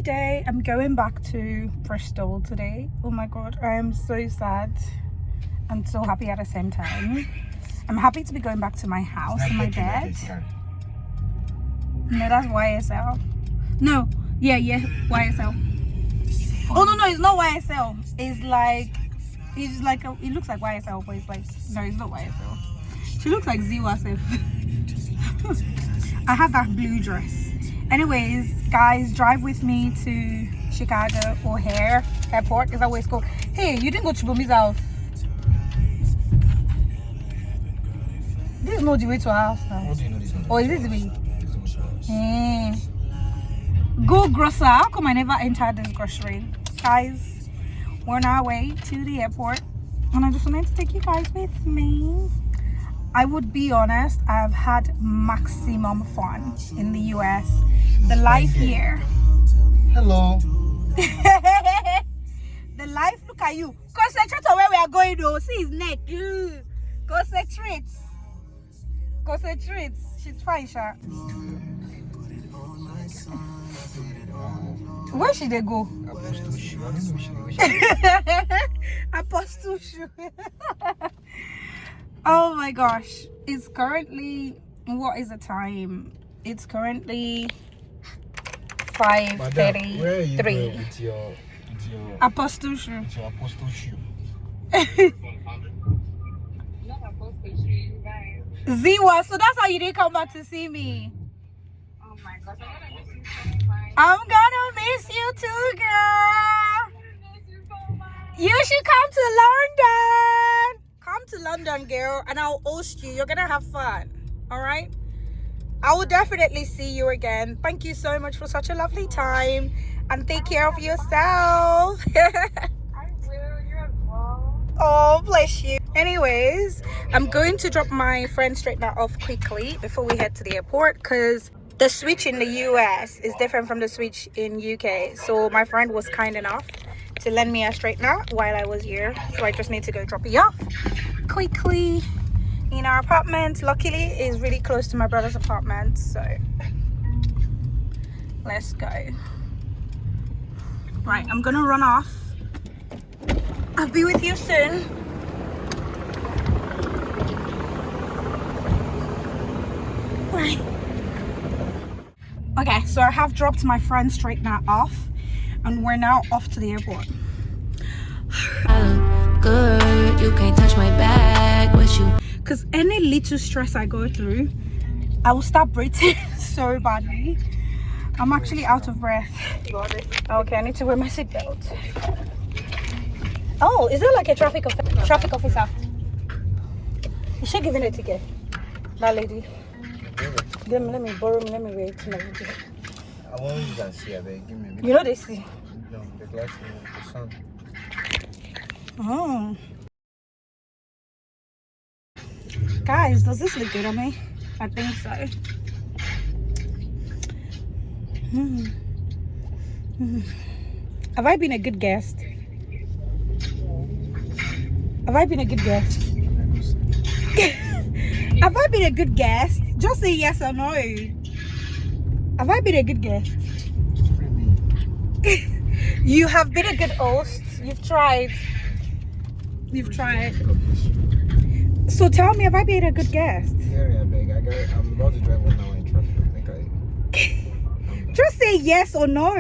day. I'm going back to Bristol today. Oh my god, I am so sad and so happy at the same time. I'm happy to be going back to my house and my bed. No, that's YSL. No, yeah, YSL. Oh no, it's not YSL. It looks like YSL, but it's like, no, it's not YSL. She looks like Ziwa Sef. I have that blue dress. Anyways, guys, drive with me to Chicago OHareAirport. Is that what it's called? Hey, you didn't go to Bumi's house. This is not the way to our house now. How do you know this one? Or is this the way? Go grocer. How come I never entered this grocery? Guys, we're on our way to the airport and I just wanted to take you guys with me. I would be honest, I've had maximum fun in the US. The life here. Hello. The life, look at you. Concentrate on where we are going though. See his neck. Concentrate. She's fine, Sha. Where should they go? Apostle shoe. Oh my gosh. It's currently, what is the time? It's currently 5:33. Where are you going with your Apostle shoe. with your apostle shoe? Ziwa, so that's how you didn't come back to see me. Oh my gosh, I'm gonna miss you too, girl. You should come to London. Come to London, girl, and I'll host you. You're gonna have fun. All right? I will definitely see you again. Thank you so much for such a lovely time, and take care of yourself. I will, you as well. Oh, bless you. Anyways, I'm going to drop my friend straightener off quickly before we head to the airport because the switch in the US is different from the switch in UK. So my friend was kind enough to lend me a straightener while I was here. So I just need to go drop it off quickly in our apartment. Luckily, it's really close to my brother's apartment. So let's go. Right, I'm gonna run off. I'll be with you soon. Right. Okay, so I have dropped my friend straightener off and we're now off to the airport. I look good, you can't touch my bag, but you. Because any little stress I go through, I will start breathing so badly. I'm actually out of breath. Okay, I need to wear my seatbelt. Oh, is there like a traffic officer? Is she giving a ticket? That lady. Let me borrow me. Let me wait. I want you to see it. Give me. You know they see. No, the glass the sun. Oh. Guys, does this look good on me? I think so. Have I been a good guest? Have I been a good guest? Have I been a good guest? Just say yes or no. Have I been a good guest? You have been a good host. You've tried. So tell me, have I been a good guest? Yeah, big. I'm about to drive 1 hour in traffic. I think Just say yes or no.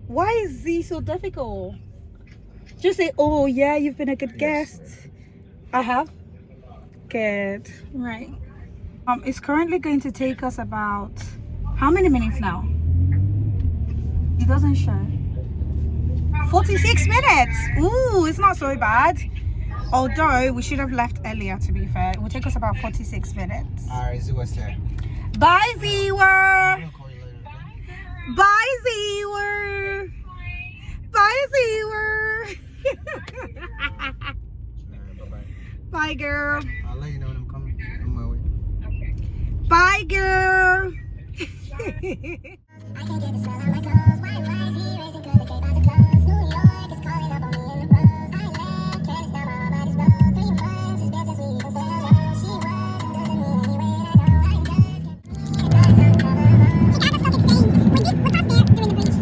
Why is Z so difficult? Just say, oh yeah, you've been a good guest. I have. Good. Right. It's currently going to take us about how many minutes now? It doesn't show. 46 minutes. Ooh, it's not so bad. Although we should have left earlier, to be fair. It will take us about 46 minutes. Alright, see what's there. Bye, Zewer. I'll call you later, okay? Bye, Zewer. Bye, Zewer. Bye-bye. Bye, girl. I'll let you know when I'm coming on my way. Bye, girl. I can't get the smell of my clothes. Why is he racing? 'Cause they can't buy the clothes. New York is calling up on me in the bros. I land, can't stop my body's blow. 3 months is best as we can say hello. She was, doesn't mean anyway, and I know I'm just. She got us on cover. She got the stock exchange. We're past there, doing the bridge.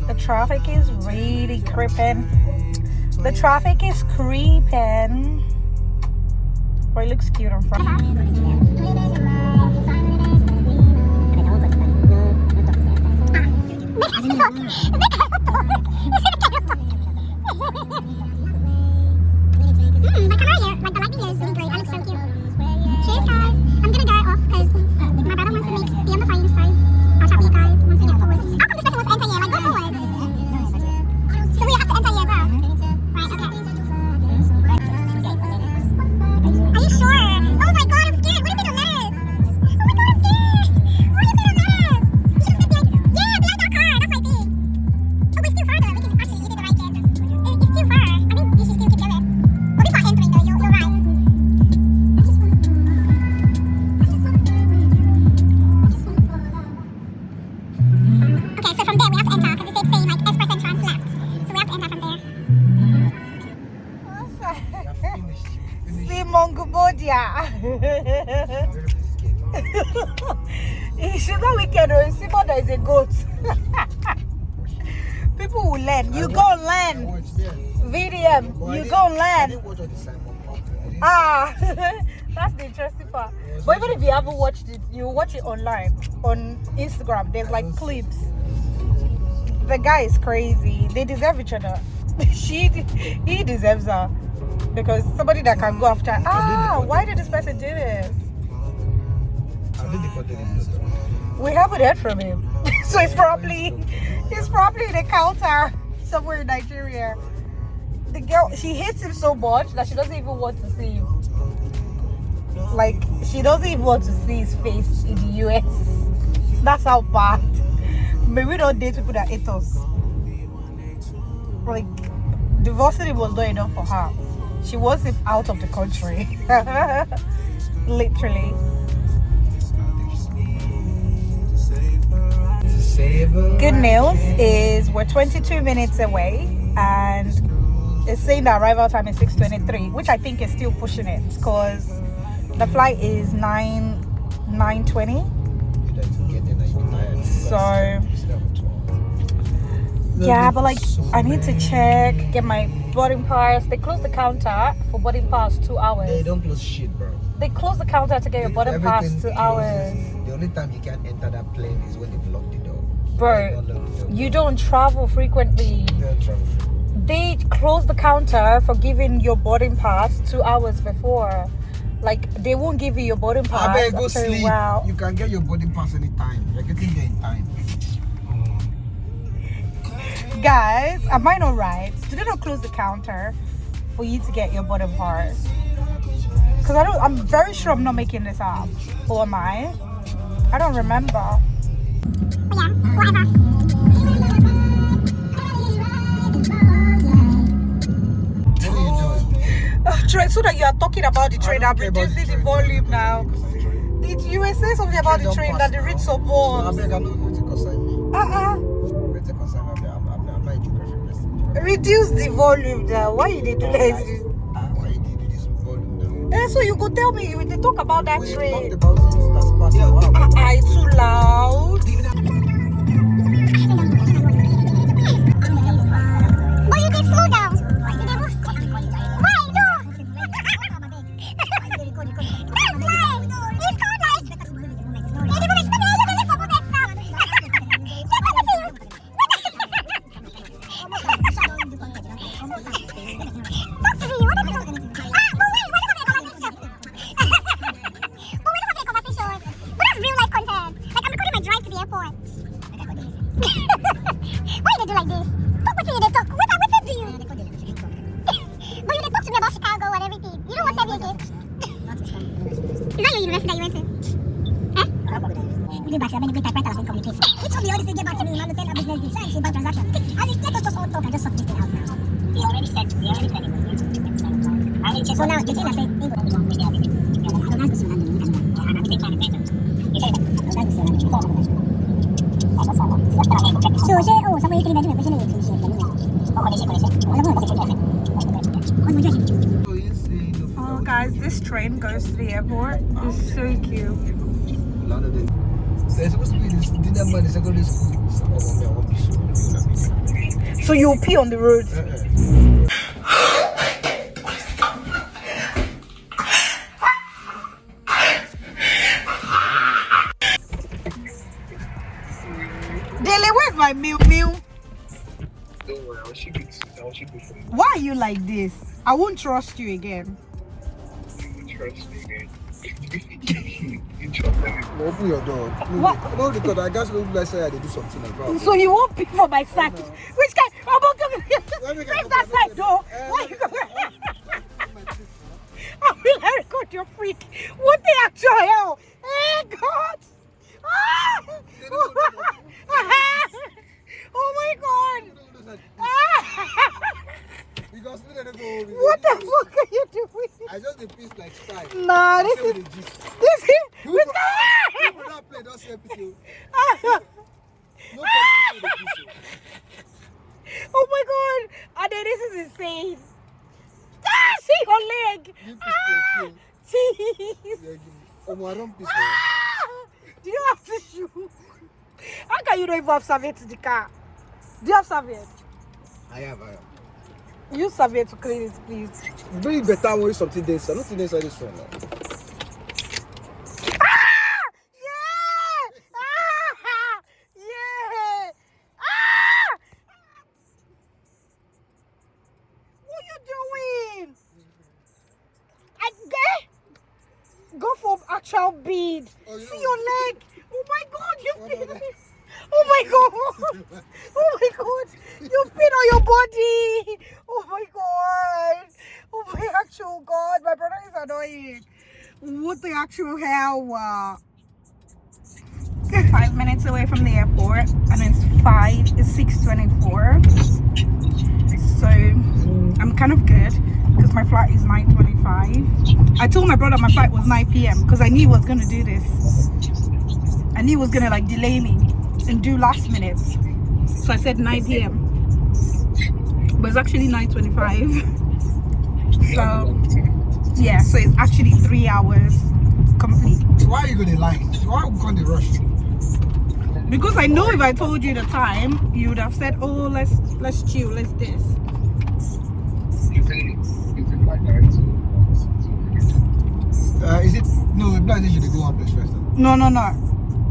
The traffic is really creeping. The traffic is creeping. Boy, it looks cute on front. My camera here, like the lighting here is really great. I look so cute. Cheers, guys. I'm gonna dry off because my brother wants to be on the fire side. I'll chat with you guys once we get forward. How come this person wants to enter here? Like, go forward. So we have to enter here as well. Right, okay. Are you sure? Oh my god, I'm scared. What if they don't let us? Oh my god, I'm scared. What if they don't let us? We should just be like, yeah, behind our car. That's my thing. Oh, but it's too far though. We can actually, you did the right thing. It's too far. I think we should still keep going. But before entering though, you're right. Okay, so from there we have to enter because it's saying like express entrance left. So we have to enter from there. Simon Gubodia. She's not wicked, or Simon that is a goat. People will learn. You go and learn. VDM, you go and learn. Ah, that's the interesting part. But even if you haven't watched it, you watch it online on Instagram. There's like clips. The guy is crazy. They deserve each other. He deserves her because somebody that can go after. Why did this person do this? We haven't heard from him, so he's probably in a counter somewhere in Nigeria. The girl, she hates him so much that she doesn't even want to see him. Like, she doesn't even want to see his face in the US. That's how bad. Maybe we don't date people that hate us. Like, divorcing him was not enough for her. She wants him out of the country. Literally. Good news is we're 22 minutes away and it's saying the arrival time is 6:23, which I think is still pushing it because the flight is 9:20. So yeah, but like I need to check, get my boarding pass. They close the counter for boarding pass 2 hours. They don't close shit, bro. They close the counter to get your boarding pass 2 hours. The only time you can enter that plane is when they lock the door. Bro, you don't travel frequently. They don't travel frequently. They close the counter for giving your boarding pass 2 hours before. Like, they won't give you your boarding pass. I better go after a sleep. while. You can get your boarding pass anytime. You're getting there in time. Guys, am I not right? Did they not close the counter for you to get your boarding pass? Because I'm very sure I'm not making this up. Or am I? I don't remember. Yeah, whatever. What are you doing? Train, so that you are talking about the train, I'm reducing the volume now. Did you say something about the train that the read so I bored? beg, I know you to concern me. Wait to concern me. I'm not a geographic person. Reduce the volume now. Why you did do this? Why did you do this volume now? So you go tell me you they talk about that We train. talked about it. That's part of wow. It's too loud. Oh, you can slow down. Why? No. That's why. It's called like. So now, the thing I said, Oh guys, this train goes to the airport. It's so cute. There's supposed to be this dinner man in secondary school. So you'll pee on the road. Dele, where's my meal? Don't worry, I'll ship it for you. Why are you like this? I won't trust you again. Trust me, man. You trust me. Open your door. What? No, because I guess people say I do something about. So you won't pee for my sack? Which guy? Where's that side door? Why you going? I will record your freak. What the actual hell? Hey God! Ah! Oh my God! What the fuck are you doing? I just a piece like style. Nah, this is. People that play don't see episode. No Oh my God! Ade, this is insane. Ah, see your leg. Jeez. Do you have tissue? How can you not even have serviette in the car? Do you have serviette? I have. Use serviette to clean it, please. Very better when something there. So nothing inside this one. Yeah! Yeah! What are you doing? Go for actual bead. See your leg. Oh my God, you peed. Oh my God. Oh my God. You peed on your body. Oh my God. Oh my actual God. My brother is annoying. What the actual hell? 5 minutes away from the airport, and it's 6:24. So I'm kind of good because my flight is 9:25. I told my brother my flight was 9 p.m. because I knew he was gonna do this. I knew he was gonna like delay me and do last minute. So I said 9 p.m. But it's actually 9:25. So yeah, so it's actually 3 hours complete. Why are you gonna lie? Why are you gonna rush? Because I know if I told you the time, you would have said, "Oh, let's chill, let's this." Is it no? It's not. You should go one place first. No.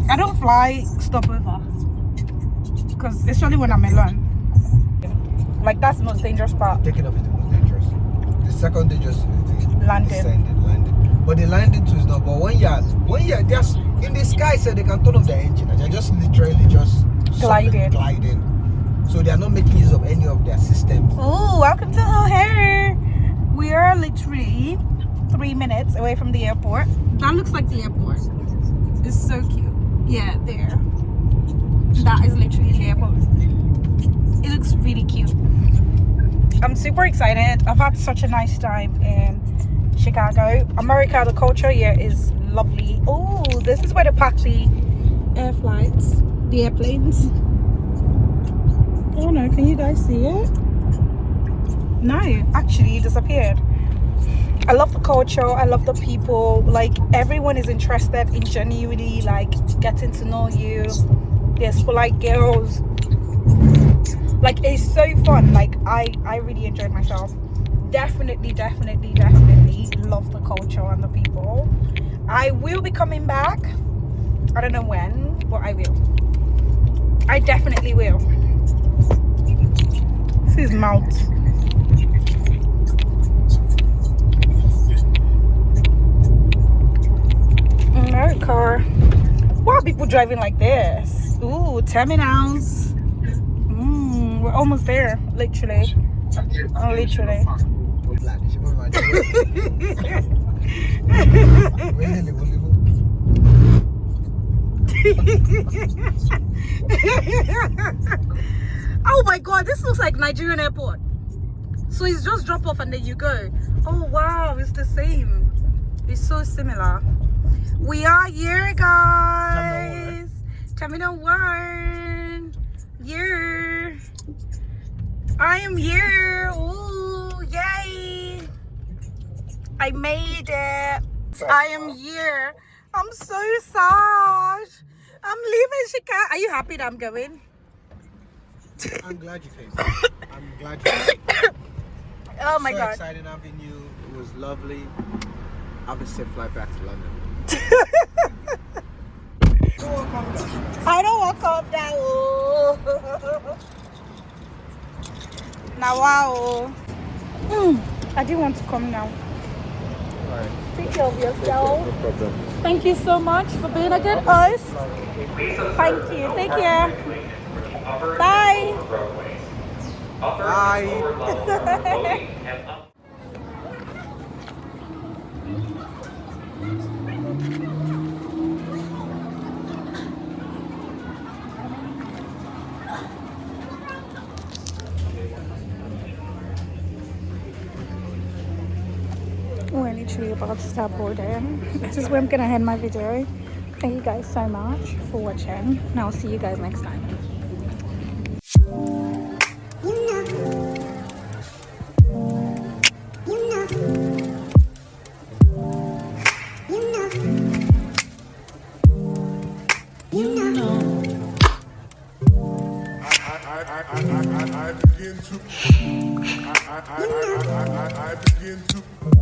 I don't fly stopover. Because especially when I'm alone. Like that's the most dangerous part. Taking off is the most dangerous. The second dangerous is the Landing. landing. But the landing too is not. But when you're just in the sky, so they can turn off the engine. And they're just literally just gliding. So they are not making use of any of their systems. Oh, welcome to OHareAirport. We are literally 3 minutes away from the airport. That looks like the airport. It's so cute. Yeah, there. That is literally the airport. It looks really cute. I'm super excited. I've had such a nice time in Chicago. America, the culture here is lovely. Oh, this is where they park the airplanes. Oh no, can you guys see it? No, actually it disappeared. I love the culture, I love the people. Like everyone is interested in genuinely like getting to know you. There's polite girls. Like it's so fun. Like I really enjoyed myself. Definitely love the culture and the people. I will be coming back. I don't know when, but I will. I definitely will. This is Mount. America. Why are people driving like this? Ooh, terminals. We're almost there, literally. Literally. Oh my God, this looks like Nigerian airport. So it's just drop off and then you go. Oh wow, it's the same. It's so similar. We are here, guys. Terminal 1. Yeah. I am here. Ooh, yay. I made it. I am here. I'm so sad. I'm leaving Chicago. Are you happy that I'm going? I'm glad you came. I'm glad you came. Oh my so god. exciting having you. It was lovely. Have a safe flight back to London. Don't walk up that. I don't walk up that. Oh. Now, wow. I didn't want to come now. Alright. Take care of yourself. No problem. Thank you so much for being a good host. Thank you. Take care. Bye. Bye. We're literally about to start boarding. This is where I'm gonna end my video. Thank you guys so much for watching, and I'll see you guys next time. I begin to